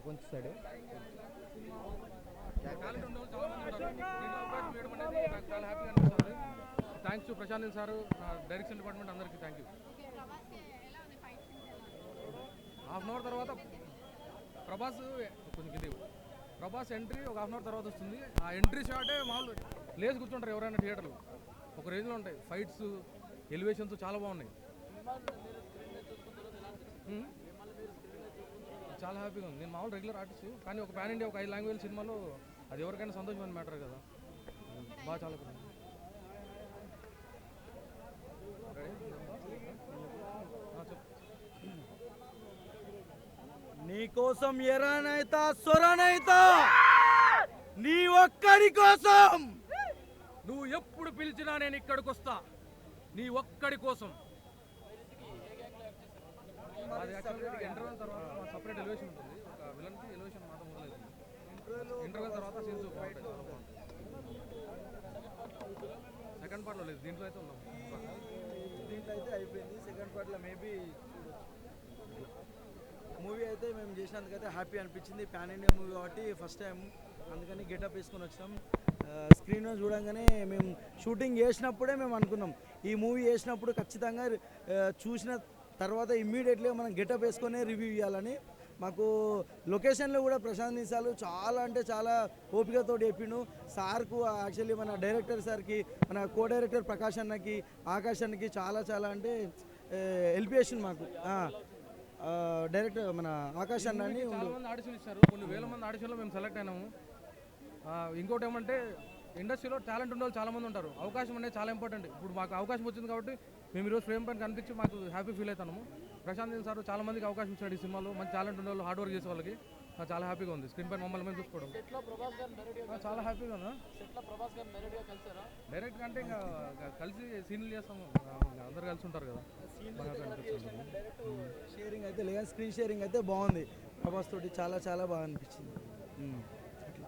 కొంచెం సైడ్ చాలా హ్యాపీగా అనిపిస్తుంది. Thanks to Prashanth Neel sir, direction department అందరికీ thank you. Half an hour తర్వాత ప్రభాస్ కొంచెం కింది ప్రభాస్ ఎంట్రీ ఒక హాఫ్ అన్ అవర్ తర్వాత వస్తుంది. ఆ ఎంట్రీ షాటే మామూలు లేచి కూర్చుంటారు ఎవరైనా థియేటర్లో. ఒక రేంజ్లో ఉంటాయి ఫైట్స్, ఎలివేషన్స్ చాలా బాగున్నాయి. చాలా హ్యాపీగా ఉంది. నేను మామూలు రెగ్యులర్ ఆర్టిస్ట్, కానీ ఒక ప్యాన్ ఇండియా ఒక 5 లాంగ్వేజ్ సినిమాలో అది ఎవరికైనా సంతోషమైన మ్యాటర్ కదా. బాగా చాలా నీకోసం ఎరానైతా సొరనైతా నీ ఒక్కడి కోసం. నువ్వు ఎప్పుడు పిలిచినా నేను ఇక్కడికి వస్తా నీ ఒక్కడి కోసం. అది యాక్చువల్గా ఇంటర్వెల్ తర్వాత సపరేట్ ఎలివేషన్ ఉంటుంది. ఒక విలన్కి ఎలివేషన్ మాత్రం మొదలవుతుంది. ఇంటర్వెల్ తర్వాత సీన్స్ చాలా బాగుంటుంది. సెకండ్ పార్ట్లో లేదు, దీంట్లో అయితే ఉన్నాం. దీంట్లో అయితే అయిపోయింది. సెకండ్ పార్ట్లో మేబీ మూవీ అయితే మేము చేసినందుకైతే హ్యాపీ అనిపించింది. ప్యాన్ ఇండియా మూవీ కాబట్టి ఫస్ట్ టైం, అందుకని గెటప్ వేసుకొని వచ్చాం. స్క్రీన్లో చూడంగానే మేము షూటింగ్ చేసినప్పుడే మేము అనుకున్నాం ఈ మూవీ చేసినప్పుడు ఖచ్చితంగా చూసిన తర్వాత ఇమ్మీడియట్గా మనం గెటప్ వేసుకొని రివ్యూ ఇవ్వాలని. మాకు లొకేషన్లో కూడా ప్రశాంత్ నీల్ చాలా అంటే చాలా ఓపికతో చెప్పిండు. సార్కు యాక్చువల్లీ మన డైరెక్టర్ సార్కి, మన కో డైరెక్టర్ ప్రకాష్ అన్నకి, ఆకాష్ అన్నకి చాలా చాలా అంటే హెల్ప్ చేసిండు మాకు. డైరెక్టర్ మన ఆకాష్ అన్న అని చాలా మంది ఆడిషన్ ఇచ్చారు. కొన్ని వేల మంది ఆడిషన్లో మేము సెలెక్ట్ అయినాము. ఇంకోటి ఏమంటే ఇండస్ట్రీలో టాలెంట్ ఉన్న వాళ్ళు చాలా మంది ఉంటారు. అవకాశం అనేది చాలా ఇంపార్టెంట్. ఇప్పుడు మాకు అవకాశం వచ్చింది కాబట్టి మేము ఈరోజు ఫ్రేమ్ పైన కనిపించి మాకు హ్యాపీ ఫీల్ అవుతాము. ప్రశాంత్ నీల్ సార్ చాలా మందికి అవకాశం ఇచ్చాడు ఈ సినిమాలో. మంచి టాలెంట్ ఉన్న వాళ్ళు, హార్డ్ వర్క్ చేసే వాళ్ళకి చాలా హ్యాపీగా ఉంది. స్క్రీన్ పైన మమ్మల్ని మేము చూసుకోవడం చాలా హ్యాపీగా ఉందా. డైరెక్ట్ అంటే ఇంకా కలిసి సీన్లు చేస్తాము, అందరు కలిసి ఉంటారు కదా. షేరింగ్ అయితే లేదా, స్క్రీన్ షేరింగ్ అయితే బాగుంది. ప్రభాస్ తోటి చాలా చాలా బాగా అనిపించింది. అట్లా